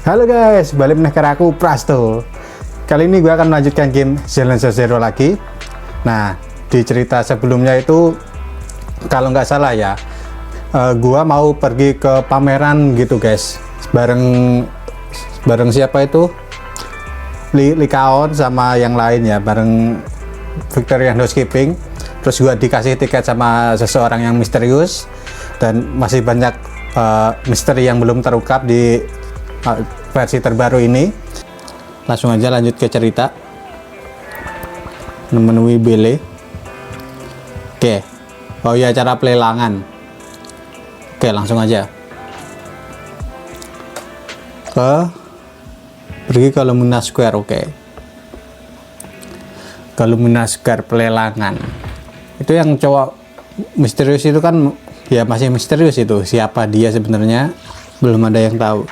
Halo guys, balik ke aku Prasto. Kali ini gue akan melanjutkan game Zenless Zero lagi. Nah, di cerita sebelumnya itu kalau nggak salah ya, gue mau pergi ke pameran gitu guys, bareng siapa itu, Likaon sama yang lain ya, bareng Victorian Housekeeping. Terus gue dikasih tiket sama seseorang yang misterius, dan masih banyak misteri yang belum terungkap di versi terbaru ini. Langsung aja lanjut ke cerita. Menemui Bele. Oke. Oh ya, cara pelelangan. Oke, langsung aja pergi ke Lumina Square. Oke, ke Lumina Square pelelangan. Itu yang cowok misterius itu kan ya, masih misterius itu siapa dia sebenarnya, belum ada yang tahu.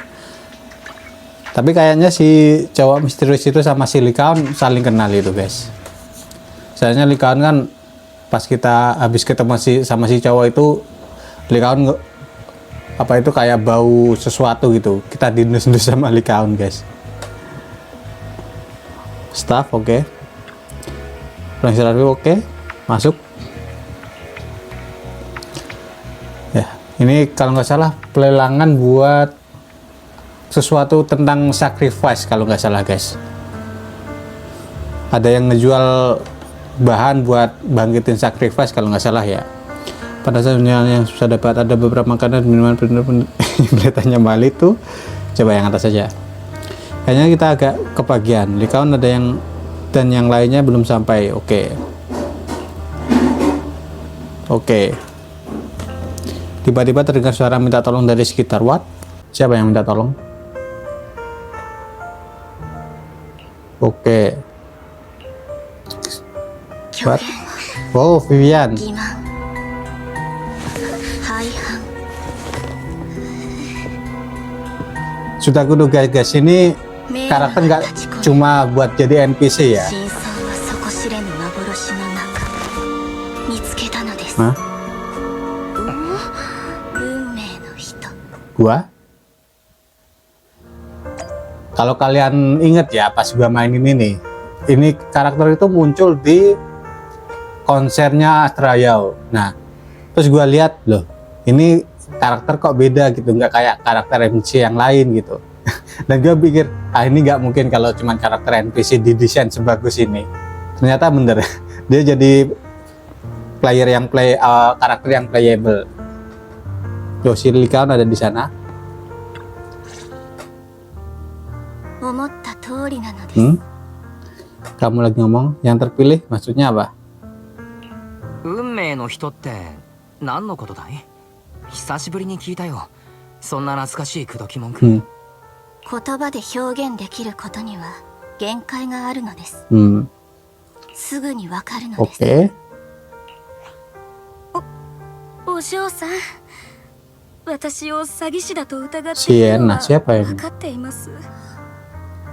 Tapi kayaknya si cowok misterius itu sama si Likaon saling kenal itu guys. Soalnya Likaon kan pas kita habis ketemu sama si cowok itu, Likaon apa itu kayak bau sesuatu gitu. Kita diendus-endus sama Likaon guys. Staff oke. Oke. Masuk. Ya, ini kalau nggak salah pelelangan buat sesuatu tentang sacrifice kalau nggak salah guys. Ada yang ngejual bahan buat bangkitin sacrifice kalau nggak salah ya. Pada saat yang susah dapat ada beberapa makanan minuman beritanya Bali tuh. Coba yang atas saja. Kayaknya kita agak kebagian. Likaon ada yang dan yang lainnya belum sampai. Oke. Tiba-tiba terdengar suara minta tolong dari sekitar. What? Siapa yang minta tolong? Oke. What? Oh, Vivian. Sudah kuduga guys, ini karakter nggak cuma buat jadi NPC ya. Hah? Gua? Kalau kalian inget ya, pas gua mainin ini karakter itu muncul di konsernya Astrayao. Nah, terus gua lihat loh, ini karakter kok beda gitu, nggak kayak karakter NPC yang lain gitu. Dan gue pikir, ini nggak mungkin kalau cuma karakter NPC didesain sebagus ini. Ternyata bener, dia jadi karakter yang playable. Yoshi Likaon ada di sana. Kamu lagi ngomong yang terpilih maksudnya apa? 運命の人って何のことだい? 久しぶりに聞いたよ。そんな懐かしい口説き文句。言葉で表現できることには限界があるのです。すぐにわかるのです。お嬢さん、私を詐欺師だと疑っているのは分かっています。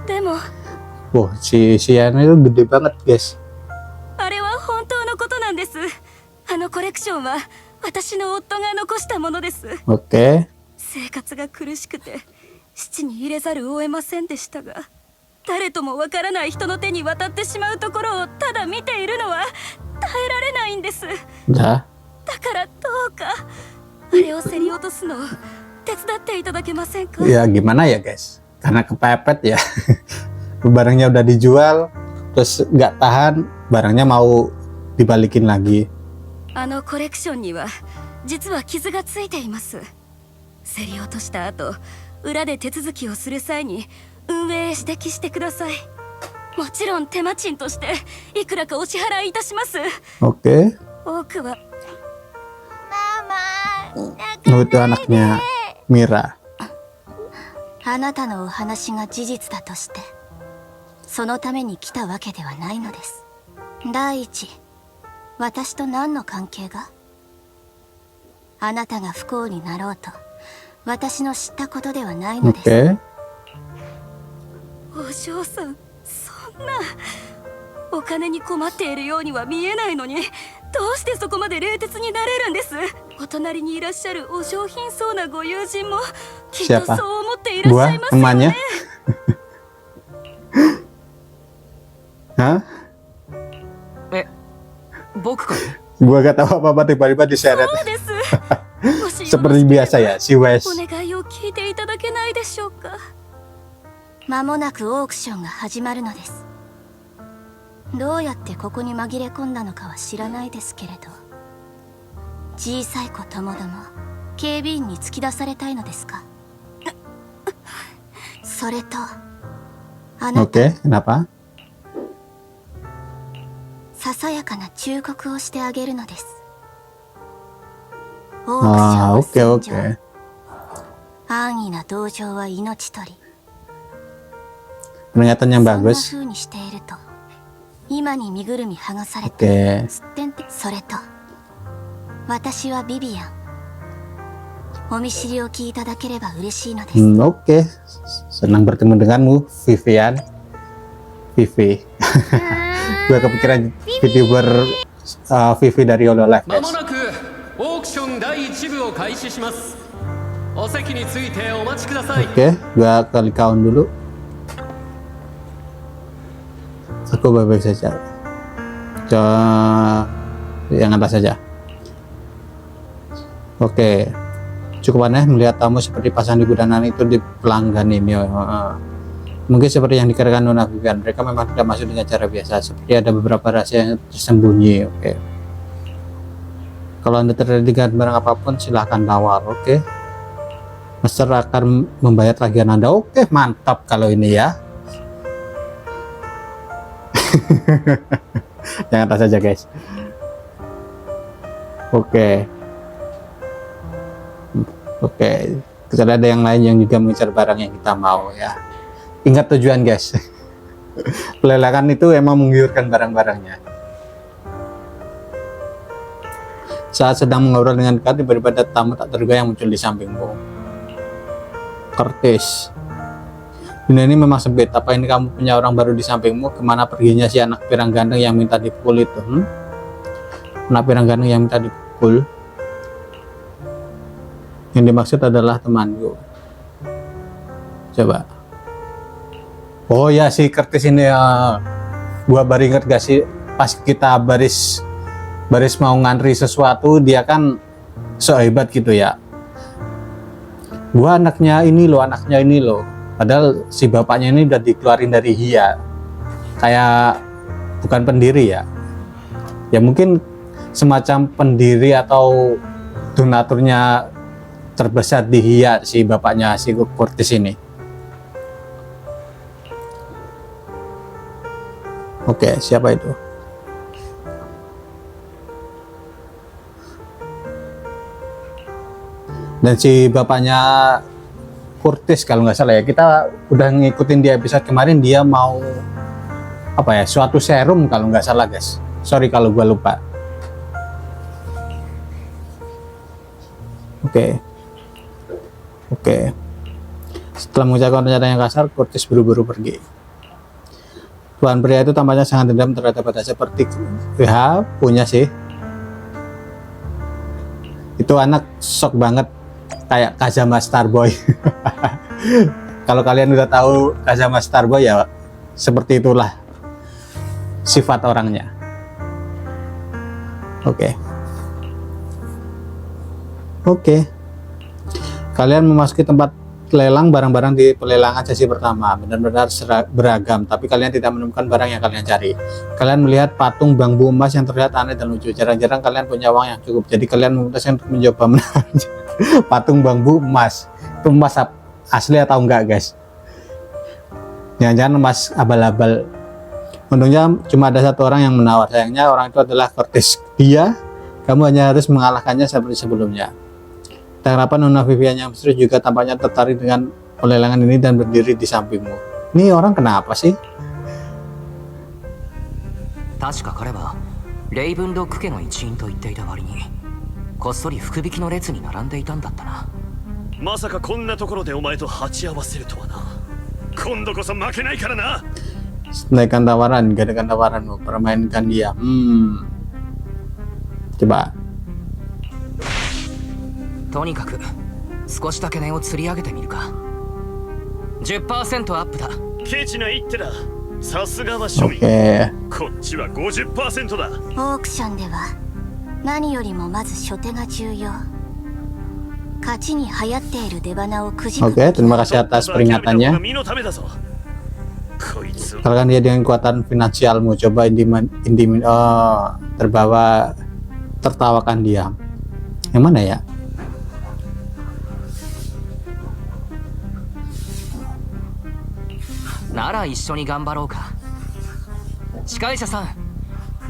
でも、si Sienna itu gede banget guys. あれは本当のことなんです。あのコレクションは私の夫が残したものです。生活が苦しくて質に入れざるを得ませんでしたが、誰ともわからない人の手に渡ってしまうところをただ見ているのは耐えられないんです。だからどうかあれを競り落とすのを手伝っていただけませんか? Ya gimana ya guys, karena kepepet ya. Barangnya udah dijual, terus nggak tahan, barangnya mau dibalikin lagi. あのコレクションには実は傷がついています。競り落とした後、裏で手続きをする際に運営へ指摘してください。もちろん手間賃としていくらかお支払いいたします。多くはitu anaknya Mira。あなたのお話が事実だとして、そのために来たわけではないのです。第一、私と何の関係が？あなたが不幸になろうと私の知ったことではないのです。お嬢さん、そんな。お金に困っているようには見えないのに、どうしてそこまで冷徹になれるんです？お隣にいらっしゃるお上品そうなご友人もきっと Siapa? そう思っていらっしゃ Gua いますよ temannya. ね。 Hah? え、僕かい？ Gua gak tahu apa-apa tiba-tiba diseret. そうです。もしよろし Seperti ければ biasa ya, si Wes. お願いを聞いていただけないでしょうか。間もなくオークションが始まるのです。どうやってここに紛れ込んだのかは知らないですけれど、小さい子ともども警備員に突き出されたいのですか？それとあなた、 Oke, kenapa? ささやかな忠告をしてあげるのです。オークションは Oke 戦 oke. 場、安易な同情は命取り。 Pernyataan yang そんな bagus. 風にしていると今に身ぐるみ剥がされて Oke. すってんて。それと私はビビアン、お見知りを聞いただければ嬉しいのです。 Oke. Senang bertemu denganmu, Vivian. Vivi. Gua kepikiran VTuber Vivi dari Hololive, ま guys. もなくオークション第1部を開始します。お席についてお待ちください。 Oke, gua klik count dulu. Aku baik-baik saja. Yang atas saja. Oke. Cukup aneh melihat tamu seperti pasang di gudanan itu di pelanggan ini. Mungkin seperti yang dikatakan Nona Vivian, mereka memang tidak masuk dengan cara biasa. Seperti ada beberapa rahasia yang tersembunyi. Oke. Kalau Anda tertarik dengan barang apapun, silahkan tawar. Oke. Master akan membayar tagihan Anda. Oke, mantap kalau ini ya. Yang atas saja, guys. Oke. Oke. Kecuali ada yang lain yang juga mengincar barang yang kita mau ya. Ingat tujuan, guys. Pelelangan itu emang menggiurkan barang-barangnya. Saat sedang mengobrol dengan dekat, tiba-tiba ada tamu tak terduga yang muncul di sampingmu. Curtis. Dunia ini memang sempit. Apa ini kamu punya orang baru di sampingmu? Kemana perginya si anak pirang ganteng yang minta dipukul itu? Anak pirang ganteng yang minta dipukul. Yang dimaksud adalah temanku. Coba. Oh ya, si Curtis ini gua baru inget gak sih pas kita baris mau ngantri sesuatu, dia kan sehebat gitu ya. Gua anaknya ini loh. Padahal si bapaknya ini udah dikeluarin dari HIA. Kayak bukan pendiri ya. Ya mungkin semacam pendiri atau donaturnya terbesar di HIA si bapaknya si Curtis ini. Oke, siapa itu? Dan si bapaknya Curtis kalau nggak salah ya, kita udah ngikutin di episode kemarin, dia mau apa ya, suatu serum kalau nggak salah, guys. Sorry kalau gua lupa. Oke. Setelah mengucapkan pernyataan yang kasar, Curtis buru-buru pergi. Tuan pria itu tampaknya sangat dendam terhadap Anda, seperti ya punya sih. Itu anak sok banget kayak Kazama Starboy. Kalau kalian udah tahu Kazama Starboy ya seperti itulah sifat orangnya. Oke. Kalian memasuki tempat lelang barang-barang di pelelangan sesi pertama. Benar-benar beragam, tapi kalian tidak menemukan barang yang kalian cari. Kalian melihat patung bambu emas yang terlihat aneh dan lucu. Jarang-jarang kalian punya uang yang cukup, jadi kalian memutuskan untuk mencoba menahan patung bambu emas. Itu emas asli atau enggak, guys? Jangan-jangan emas abal-abal. Untungnya cuma ada satu orang yang menawar. Sayangnya orang itu adalah Curtis. Kamu hanya harus mengalahkannya seperti sebelumnya. Tak harapan Nona Vivian yang misterius juga tampaknya tertarik dengan pelelangan ini dan berdiri di sampingmu. Ini orang kenapa sih? 確か彼はレイブンドック家の一員と言っていた割にこっそり福引きの列に並んでいたんだったな。まさかこんなところでお前と鉢合わせるとはな。今度こそ負けないからな。 Naikkan tawaran, gadakan tawaranmu, permainkan dia. Coba. とにかく少しだけ値を釣り上げてみるか。10% アップだ。ケチな一手だ。さすがは庶民。 Oke. こっちは 50% だ。オークションでは何よりもまず初手が重要。勝ちに流行っている出花をくじく。 Oke, terima kasih atas peringatannya. 身のためだぞ。こいつ Kalahkan dia dengan kekuatan finansialmu. Coba terbawa, tertawakan dia. Yang mana ya? なら一緒に頑張ろうか。司会者さん、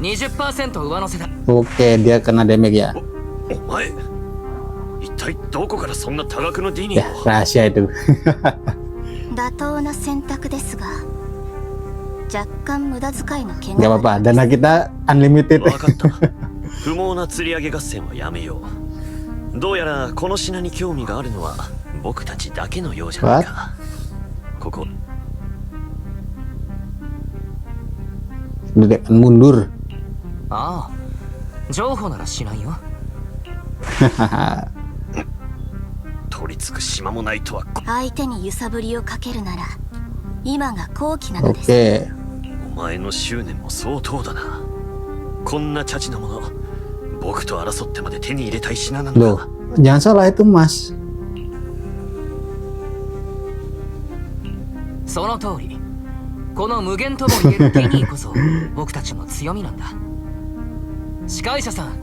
20% 上乗せだ。 Oke, dia kena damage ya. お前一体どこからそんな多額のディニ Ya, ーを。 rahasia itu. 妥当な選択ですが、若干無駄遣いの件 Gak apa-apa, dana kita unlimited. 分かった不毛な釣り上げ合戦はやめよう。どうやらこの品に興味があるのは僕たちだけのようじゃないか。ここ Dia akan mundur. ああ、情報ならしないよ。取り付く島もないとは。相手に揺さぶりをかけるなら今が好機なのです。 Oke. お前の執念も相当だな。こんなチャチなもの僕と争ってまで手に入れたい品なんだ。 Loh, jangan salah itu Mas. その通り。この無限とも言えるディニーこそ僕たちの強みなんだ。司会者さん、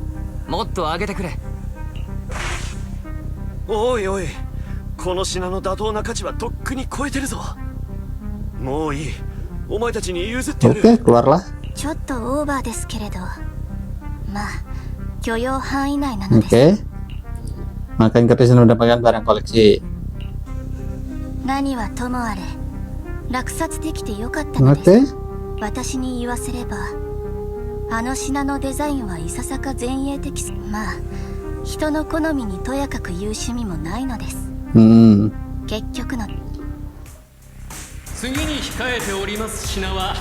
もっと上げてくれ。おいおい、この品の妥当な価値はとっくに超えてるぞ。もういい、お前たちに譲ってやる。 Oke, keluarlah. ちょっとオーバーですけれど、まあ許容範囲内なのです。 Oke. Makan kertas dan mendapatkan barang koleksi. 何はともあれ落札できてよかったのです。 Oke. 私に言わせればあの品のデザインはいささか前衛的。まあ人の好みにとやかく言う趣味もないのです。 結局の次に控えております品は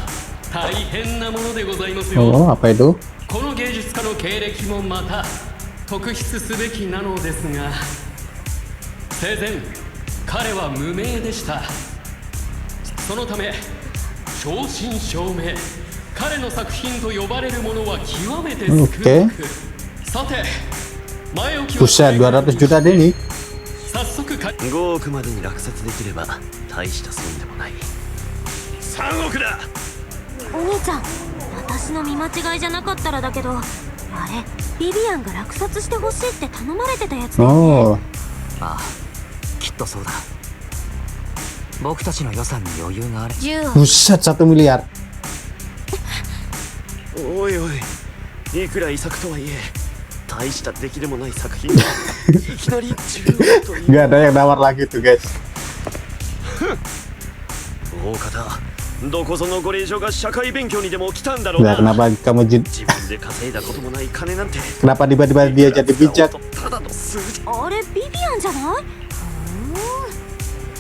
大変なものでございますよ。 Oh, apa itu? この芸術家の経歴もまた特筆すべきなのですが、生前彼は無名でした。そのため正真正銘彼の作品と呼ばれるものは極めて少なく、さて前置きは Buset, 200 juta deh nih. 早速か5億までに落札できれば大した損でもない。3億だ。お兄ちゃん、私の見間違いじゃなかったらだけど、あれビビアンが落札してほしいって頼まれてたやつだよね。 Oh, ああ、きっとそうだ。僕たちの予算に余裕がある。10億 buset 1 miliar. おいおい、いくら遺作とはいえ大した出来でもない作品がいきなり10億という。 Nggak ada yang nawar lagi tuh guys. 大方どこぞのご令嬢が社会勉強にでも来たんだろう Nah, な。 kenapa kamu 自分で稼いだこともない金なんて kenapa tiba-tiba dia jadi bijak? ただの数字。あれビビアンじゃない？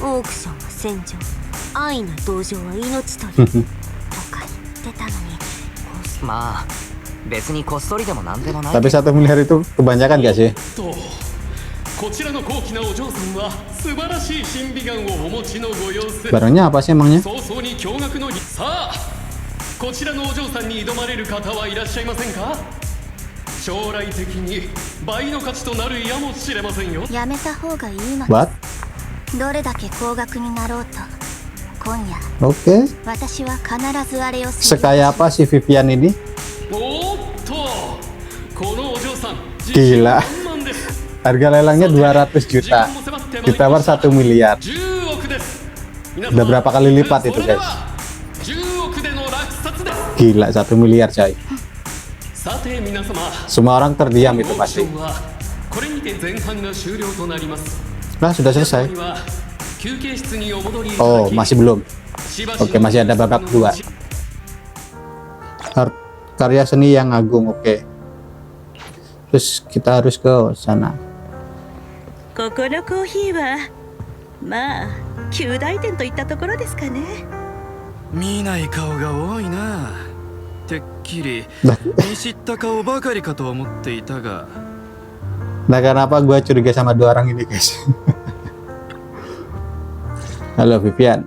オークションは戦場、愛の同情は命取りとか言ってたのに。まあ別にこっそりでもなんでもない。 Tapi 1 miliar itu kebanyakan gak sih? とこちらの高貴なお嬢さんは素晴らしい審美眼をお持ちのご様子。 Barangnya apa sih emangnya? 早々に驚愕のさあこちらのお嬢さんに挑まれる方はいらっしゃいませんか。将来的に倍の価値となるやもしれませんよ。やめた方がいいの。 What? どれだけ高額になろうと今夜 Oke. 私は必ずあれをする。 Sekaya apa sih Vivian ini? おーっとこのお嬢さん Gila. 自信満々です。 Harga lelangnya 200 juta. Ditawar 1 miliar. 10億です。 Udah berapa kali lipat itu guys? 10億での落札です。 Gila 1 miliar coy. さて皆様 Semua orang terdiam itu オークシ pasti. ョンはこれにて前半が終了となります。 Nah sudah selesai. 皆様には休憩室にお戻りいただ Oh き masih belum. しばしの Oke masih ada babak 2. Karya seni yang agung. Oke. Terus kita harus ke sana. ここのコーヒーはまあ旧大店といったところですかね。見ない顔が多いな。てきり見知った顔ばかりかと思っていたが Nah, kenapa gue curiga sama dua orang ini, guys? Halo, Vivian.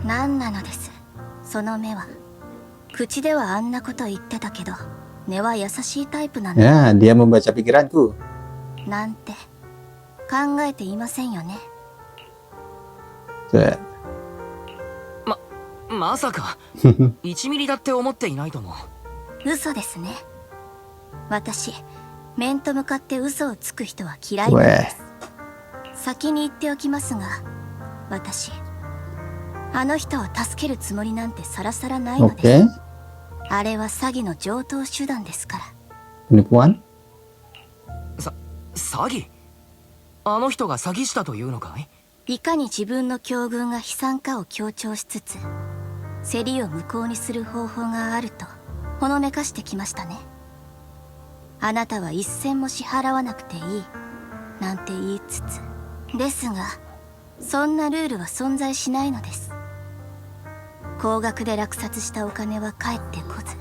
何なのです、その目は。口ではあんなこと言ってたけど、根は優しいタイプなんだ。 Ya, dia membaca pikiranku. なんて考えていませんよね。 まさか1ミリだって思っていないとも。嘘ですね。私、面と向かって嘘をつく人は嫌いなんです。先に言っておきますが、私、あの人を助けるつもりなんてさらさらないのです。あれは詐欺の常套手段ですから。 Penipuan? 詐欺？あの人が詐欺したというのかい？いかに自分の境遇が悲惨かを強調しつつ、競りを無効にする方法があるとほのめかしてきましたね。あなたは一銭も支払わなくていいなんて言いつつ、ですがそんなルールは存在しないのです。高額で落札したお金は返ってこず、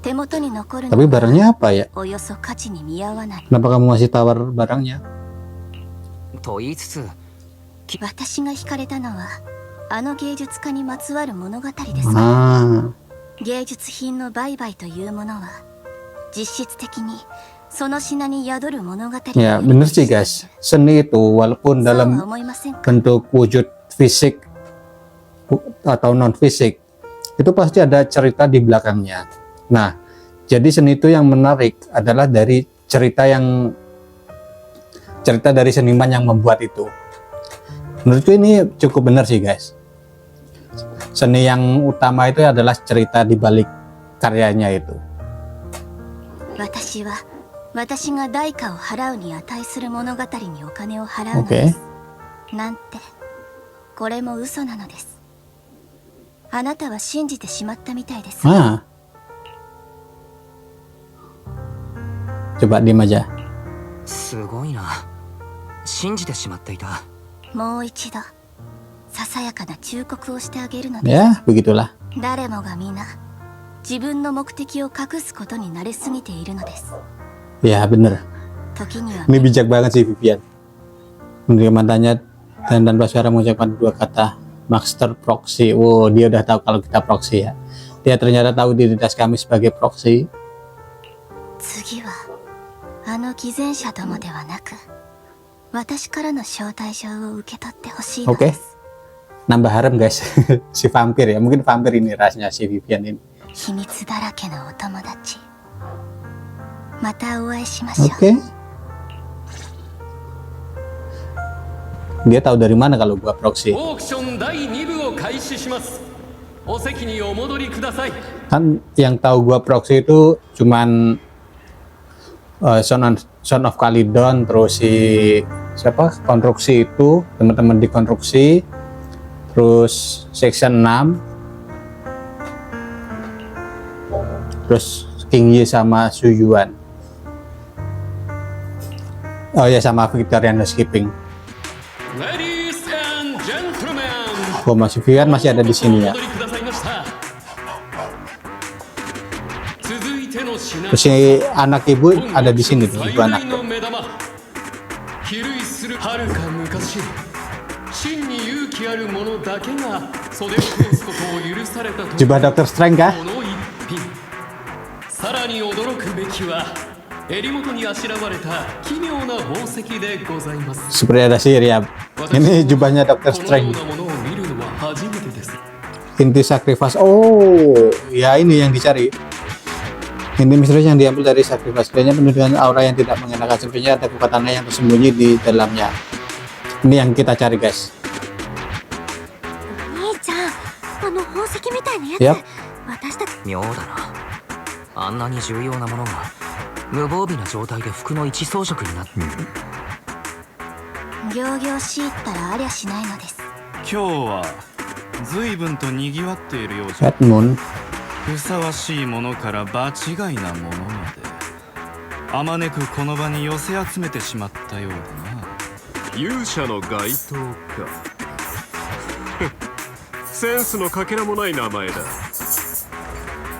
手元に残るの Tapi barangnya apa ya? およそ価値に見合わない。 Kenapa kamu masih tawar barangnya? と言いつつ、私が惹かれたのはあの芸術家にまつわる物語です。 芸術品の売買というものは実質的にその品に宿る物語。 Ya, bener sih, guys. Seni itu walaupun dalam bentuk wujud fisik atau non fisik, itu pasti ada cerita di belakangnya. Nah, jadi seni itu yang menarik adalah dari cerita dari seniman yang membuat itu. Menurutku ini cukup benar sih, guys. Seni yang utama itu adalah cerita di balik karyanya itu. 私が代価を払うに値する物語にお金を払うのです。なんて、これも嘘なのです。あなたは信じてしまったみたいです。 Coba diam aja. すごいな。信じてしまっていた。もう一度ささやかな忠告をしてあげるのです。 Ya, begitulah. 誰もが皆自分の目的を隠すことに慣れすぎているのです。 Ya, bener. 時には Ini bijak banget sih Vivian. Menerima mantannya dan tanpa suara mengucapkan dua kata Master Proxy. Wow, dia udah tahu kalau kita proxy ya. Dia ternyata tahu identitas kami sebagai proxy. 次はあの偽善者どもではなく、私からの招待状を受け取ってほしいのです。 Nambah harem, guys. Si vampir ya, mungkin vampir ini rasnya si Vivian ini. 秘密だらけのお友達、またお会いしましょう。 Dia tahu dari mana kalau gua proxy? オークション第2部を開始します。お席にお戻りください。 Kan yang tahu gua proxy itu cuman Son of Calydon, terus si siapa konstruksi itu, teman-teman di konstruksi, terus section 6, terus King Yi sama Su Yuan. Oh ya, sama Victorian Housekeeping. Ladies and gentlemen, Oh, Mas Vivian masih ada di sini ya. Terus si anak ibu ada di sini tuh, ibu anak tuh. Jubah Dr. Strange kah? Seperti ada sihir ya. Ini jubahnya Dr. Strange. Inti sacrifice. Oh, ya ini yang dicari. Inti misterius yang diambil dari sacrifice. Kayaknya penuh dengan aura yang tidak mengenakan. Sepertinya ada kekuatan yang tersembunyi di dalamnya. Ini yang kita cari, guys. Yap. 妙だな。あんなに重要なものが無防備な状態で服の一装飾になって。仰々しいったらありゃしないのです。今日は随分と賑わっているようじゃ。ふさわしいものから場違いなものまで、あまねくこの場に寄せ集めてしまったようだな。勇者の街頭か。センスのかけらもない名前だ。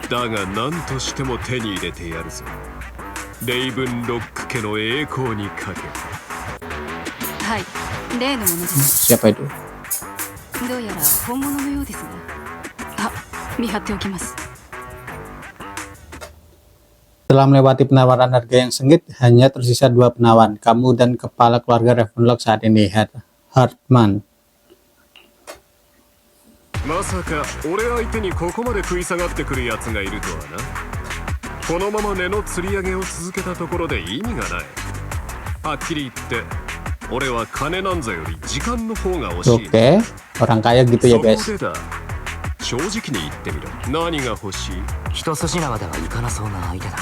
だが何としても手に入れてやるぞ。レイブンロック家の栄光にかけて。はい、例のものです。 Siapa itu? どうやら本物のようですが、見張っておきます。 Setelah melewati penawaran harga yang sengit, hanya tersisa 2 penawan, kamu dan kepala keluarga Ravenlock saat ini, Hartman. まさか俺相手にここまで食い下がってくるやつがいるとはな。このまま値の釣り上げを続けたところで意味がない。はっきり言って俺は金なんぞより時間の方が惜しい。 Oke, orang kaya gitu ya guys. そこでだ、正直に言ってみろ。何が欲しい？一筋縄ではいかなそうな相手だ。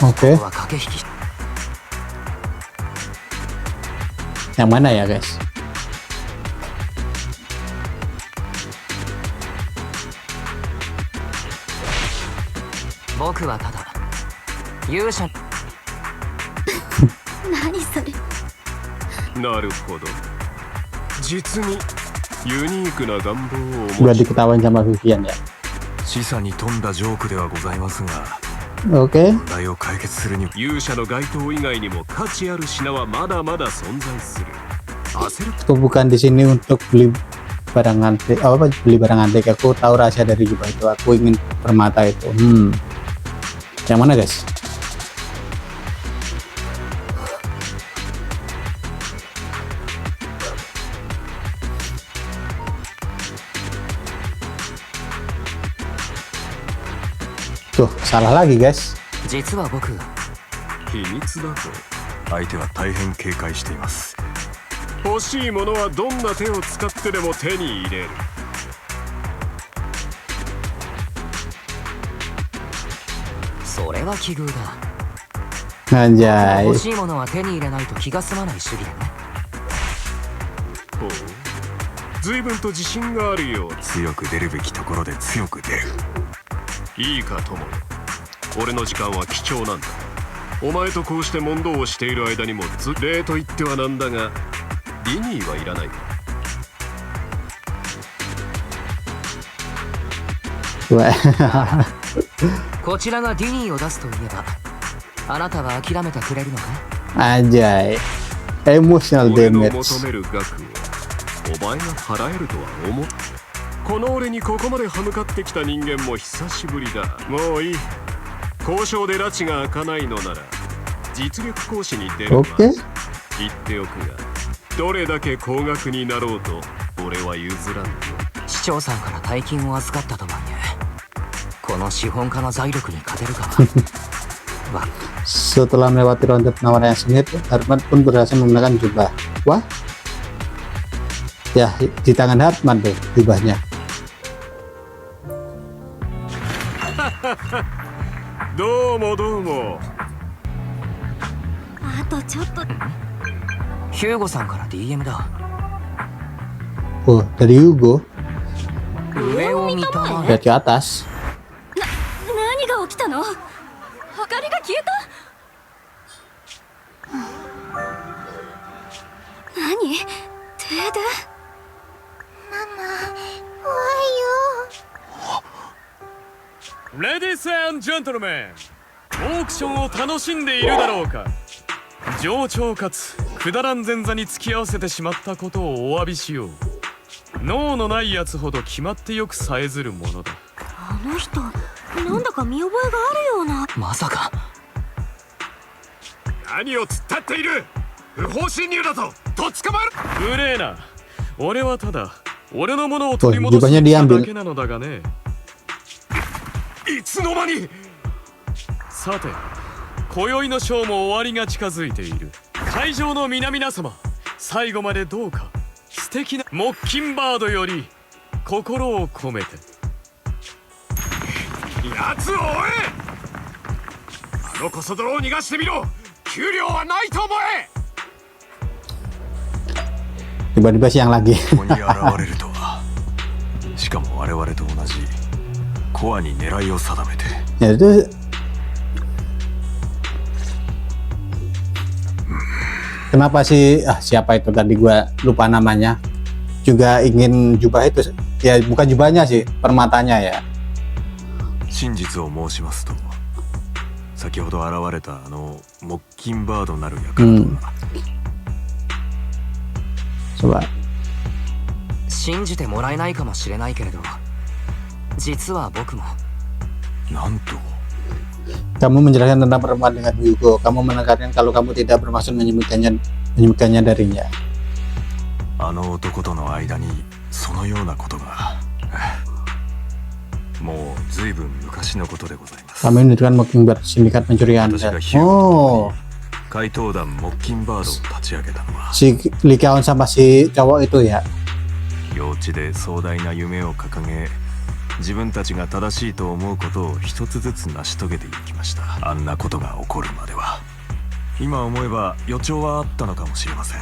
Oke, ここは駆け引き。 yang mana ya guys? 僕はただ勇者。何それ。なるほど。実にユニークな願望をお Udah 持ち。 diketawain sama Vivian ya. 示唆に富んだジョークではございますが、 Oke, 問題を解決するに勇者の該当以外にも価値ある品はまだまだ存在する。焦る aku bukan di sini untuk beli barang antik. Apa beli barang antik? Aku tahu rahasia dari jubah itu. Aku ingin permata itu. Yang mana guys? Tuh, salah lagi guys. 実は僕、秘密だと。相手は大変警戒しています。欲しいものはどんな手を使ってでも手に入れる。それは奇遇だ。 Anjay. 欲しいものは手に入れないと気が済まない主義だね。ほう、随分と自信があるよう。強く出るべきところで強く出る。いいか友よ、俺の時間は貴重なんだ。お前とこうして問答をしている間にも礼と言ってはなんだが、ディニーはいらないか。 こちらがディニーを出すといえば、あなたは諦めてくれるのか？ Anjay. Emotional 俺の damage. 求める額をお前が払えるとは思う。この俺にここまで歯向かってきた人間も久しぶりだ。もういい。交渉で拉致が開かないのなら実力行使に出るわ。 Oke. 言っておくが、どれだけ高額になろうと俺は譲らんぞ。市長さんから大金を預かったとはいえ、この資本家の財力に勝てるかは。Setelah melewati ronde penawaran yang sengit, Hartman pun berhasil menggunakan jubah. Wah, ya di tangan Hartman tuh jubahnya. どうもどうも。あとちょっと。ヒューゴさんから DM だ。 Oh, dari Hugo. 上を見たまえ。 Lihat ke atas. 何が起きたの？明かりが消えた？何？停電？ママ、怖いよ。レディース&ジェントルメン、オークションを楽しんでいるだろうか。冗長かつくだらん前座に付き合わせてしまったことをお詫びしよう。脳のないやつほど決まってよくさえずるものだ。あの人、なんだか見覚えがあるような。まさか。何を突っ立っている。不法侵入だぞ。とっ捕まる。無礼な。俺はただ俺のものを取り戻しただけなのだがね。いつの間に。さて、今宵のショーも終わりが近づいている。会場の皆々様、最後までどうか素敵なモッキンバードより心を込めて。やつを追え。あのコソ泥を逃がしてみろ。給料はないと思え。 Tiba-tiba siang lagi. ここに現れるとは。しかも我々と同じコアに狙いを定めて。 Ya itu kenapa sih siapa itu tadi gua lupa namanya juga ingin jubah itu ya, bukan jubahnya sih, permatanya ya. 真実を申しますと、先ほど現れたモッキンバードなる輩とは、coba 信じてもらえないかもしれないけれど、実は僕も。なんと kamu menjelaskan tentang pertemuan dengan Hyugo. Kamu menekankan kalau kamu tidak bermaksud menyebutkannya darinya. あの男との間にそのようなことが、もうずいぶん昔のことでございます。 Kamu mendirikan Mockingbird sindikat pencurian. 私がヒューゴ Oh, と怪盗団モッキンバードを立ち上げたのは si Likaon sama si cowok itu ya. 幼稚で壮大な夢を掲げ、自分たちが正しいと思うことを一つずつ成し遂げていきました。あんなことが起こるまでは、今思えば予兆はあったのかもしれません。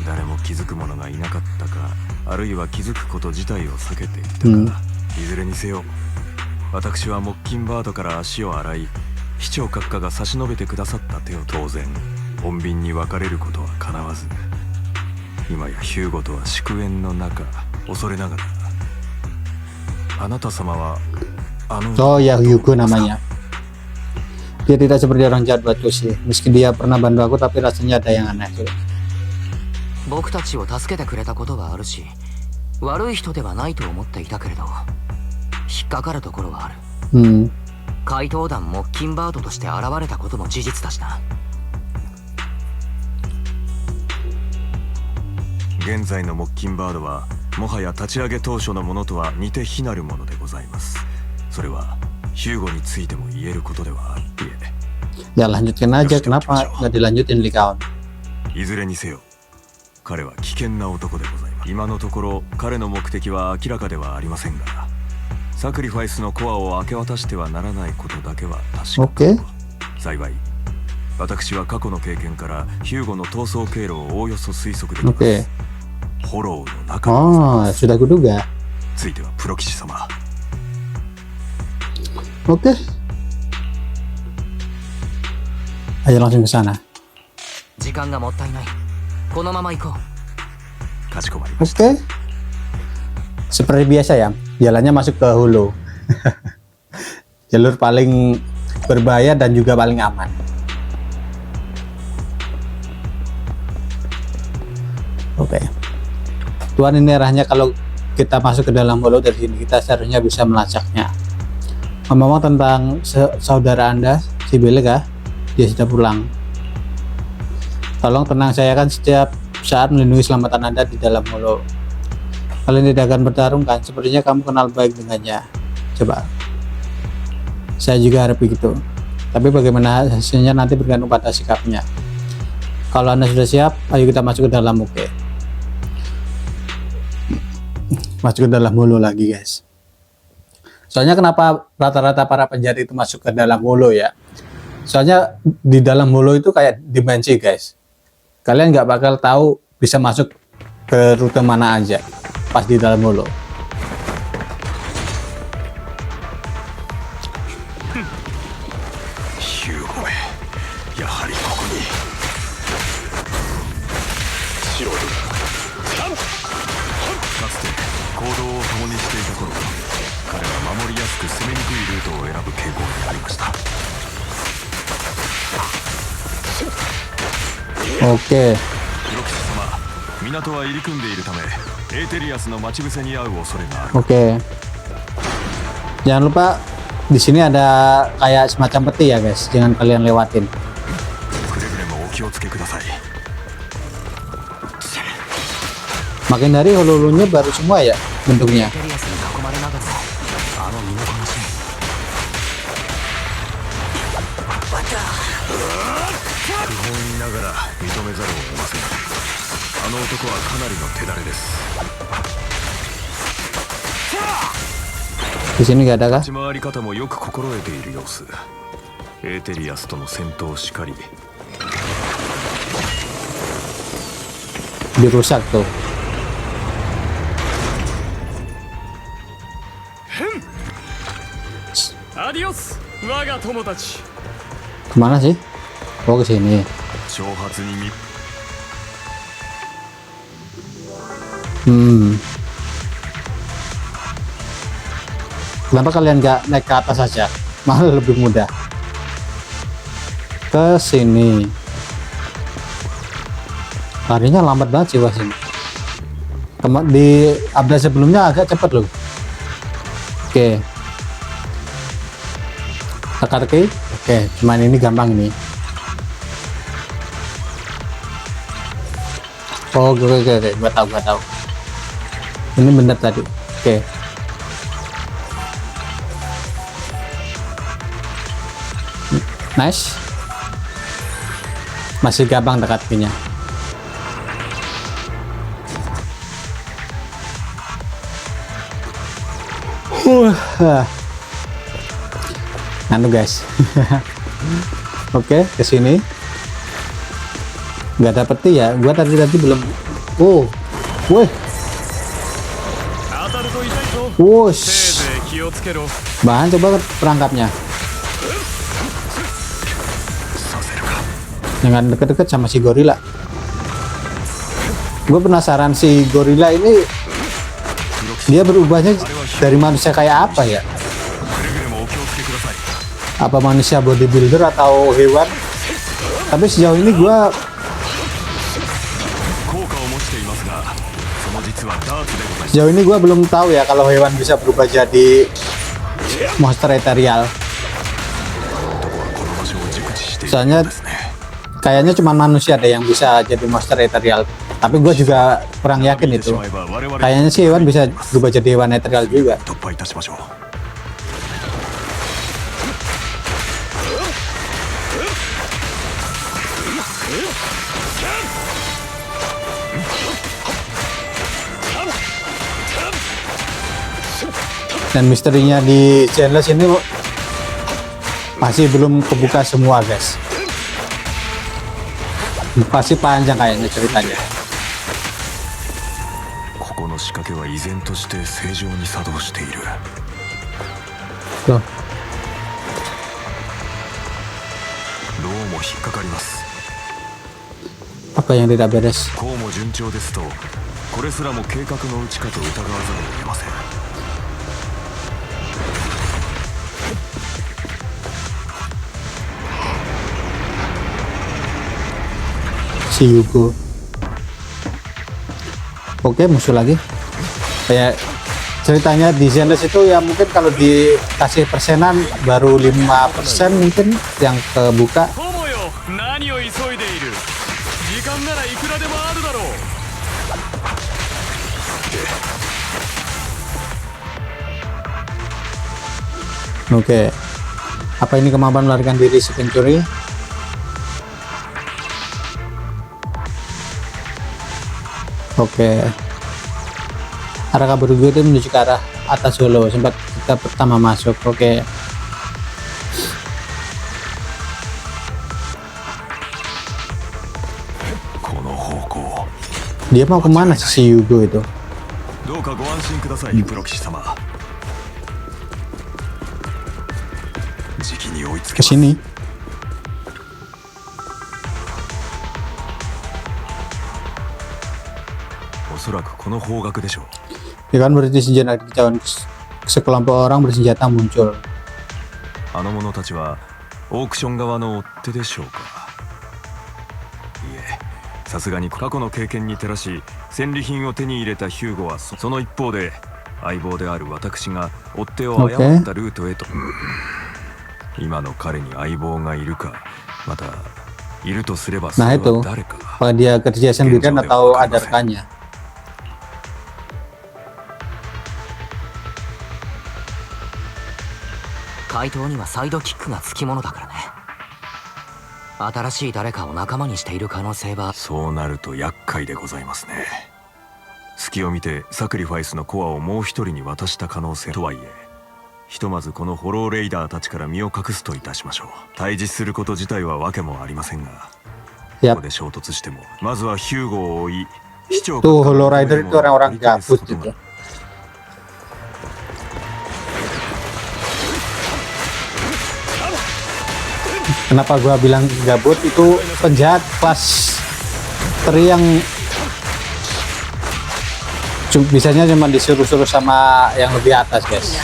誰も気づく者がいなかったか、あるいは気づくこと自体を避けていたか、いずれにせよ私はモッキンバードから足を洗い、市長閣下が差し伸べてくださった手を当然穏便に別れることはかなわず、今やヒューゴとは祝宴の中、恐れながら、あなた様はOh ya, Hyugo namanya. Dia tidak seperti orang jahat buatku sih. Meski dia pernah bantu aku, tapi rasanya ada yang aneh. 僕たちを助けてくれたことはあるし、悪い人ではないと思っていたけれど、引っかかるところはある。怪盗団モッキンバードとして現れたことも事実だしな。現在のモッキンバードはもはや立ち上げ当初のものとは似て非なるものでございます。それはヒューゴについても言えることではあって、 Ya lanjutkan aja, kenapa nggak dilanjutin Likaon? いずれにせよ彼は危険な男でございます。今のところ彼の目的は明らかではありませんが、サクリファイスのコアを明け渡してはならないことだけは確か。 Oke. 幸い私は過去の経験からヒューゴの逃走経路をおおよそ推測できます。 Oke. フォローの中に sudah kuduga. ついてはプロ騎士様。 Oke. Ayo langsung ke sana. 時間がもったいない。このまま行こう。かしこまりました。 Oke. Seperti biasa ya, jalannya masuk ke hulu. Jalur paling berbahaya dan juga paling aman. Oke. Tuan, ini arahnya kalau kita masuk ke dalam hulu dari sini, kita seharusnya bisa melacaknya. Ngomong tentang saudara Anda, si Belega, dia sudah pulang. Tolong tenang, saya akan setiap saat melindungi keselamatan Anda di dalam hulu. Kalian tidak akan bertarung kan? Sepertinya kamu kenal baik dengannya. Coba. Saya juga harap begitu. Tapi bagaimana hasilnya nanti bergantung pada sikapnya. Kalau Anda sudah siap, ayo kita masuk ke dalam. Oke. Masuk ke dalam hulu lagi, guys. Soalnya kenapa rata-rata para penjahat itu masuk ke dalam hulu ya? Soalnya di dalam hulu itu kayak dimensi, guys. Kalian nggak bakal tahu bisa masuk ke rute mana aja pas di dalam hulu. Hyugo, ya hari koko ni. Shiro. かつて行動を共にしていた頃、彼は守りやすく攻めにくいルートを選ぶ傾向にありました。 Oke. プロ騎士様、港は入り組んでいるため、エーテリアスの待ち伏せに遭う恐れがある。 Oke. Jangan lupa di sini ada kayak semacam peti ya, guys. Jangan kalian lewatin. くれぐれもお気をつけください。 Makin dari hulu-hulunya baru semua ya bentuknya. テリアスに囲まれながらあの身のこなし。不本意ながら認めざるを得ません。あの男はかなりの手だれです。 Di sini nggak ada kah? 立ち回り方もよく心得ている様子。エーテリアスとの戦闘しかり。 Dirusak tuh. Adios, 我が友達。 Kemana sih? Oh, ke sini. 挑発にみ Hmm. Kenapa kalian nggak naik ke atas saja? Malah lebih mudah. Ke sini. Larinya lambat banget sih wah sini. Di update sebelumnya agak cepat loh. Oke. Teka-teki. Oke, cuman ini gampang ini. Oh, oke, gua tahu. Ini bener tadi. Oke. Nice. Masih gampang teka-tekinya. Anu guys. Oke, ke sini. Nggak dapet ya. Gua tadi belum. Oh. Woi. Wush. Bahan coba perangkapnya. Jangan deket-deket sama si gorila. Gue penasaran si gorila ini dia berubahnya dari manusia kayak apa ya? Apa manusia bodybuilder atau hewan? Tapi sejauh ini gue belum tahu ya kalau hewan bisa berubah jadi monster ethereal. Soalnya kayaknya cuma manusia deh yang bisa jadi monster ethereal. Tapi gue juga kurang yakin itu. Kayaknya sih hewan bisa berubah jadi hewan ethereal juga. Dan misterinya di Zenless ini masih belum kebuka semua guys. Pasti panjang kayaknya ceritanya. Tuh. Apa yang tidak beres? Si Yugo. Oke, musuh lagi. Kayak ceritanya di Zenless itu ya mungkin kalau dikasih persenan baru 5% mungkin yang kebuka. Oke. Apa ini kemampuan melarikan diri si pencuri? Oke. Arah kabur gue itu menuju ke arah atas dulu. Sempat kita pertama masuk. Oke. Dia mau kemana si Yugo itu? Ke sini. Ya kan berarti sejenak kejauhan sekelompok orang bersenjata muncul. Nah itu, apakah dia kerja sendirian atau ada rekannya? Kaitoにはサイドキックがつきものだからね。新しい誰かを仲間にしている可能性は。そうなると厄介でございますね。隙を見てサクリファイスのコアをもう一人に渡した可能性とはいえ、ひとまずこのホローレイダーたちから身を隠すといたしましょう。対峙すること自体は訳もありませんが、ここで衝突してもまずはヒューゴを追い、市長 Tuh Hollow Rider itu orang-orang gabut gitu. Kenapa gua bilang gabut? Itu penjahat kelas 3 yang Bisanya cuma disuruh-suruh sama yang lebih atas, guys.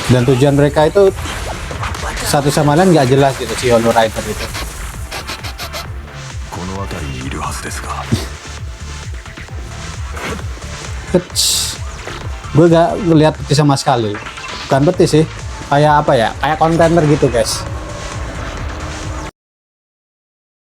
Dan tujuan mereka itu satu sama lain nggak jelas gitu, si Hollow Rider itu. Gue gak ngeliat peti sama sekali. Bukan peti sih, kayak apa ya, kayak kontainer gitu, guys.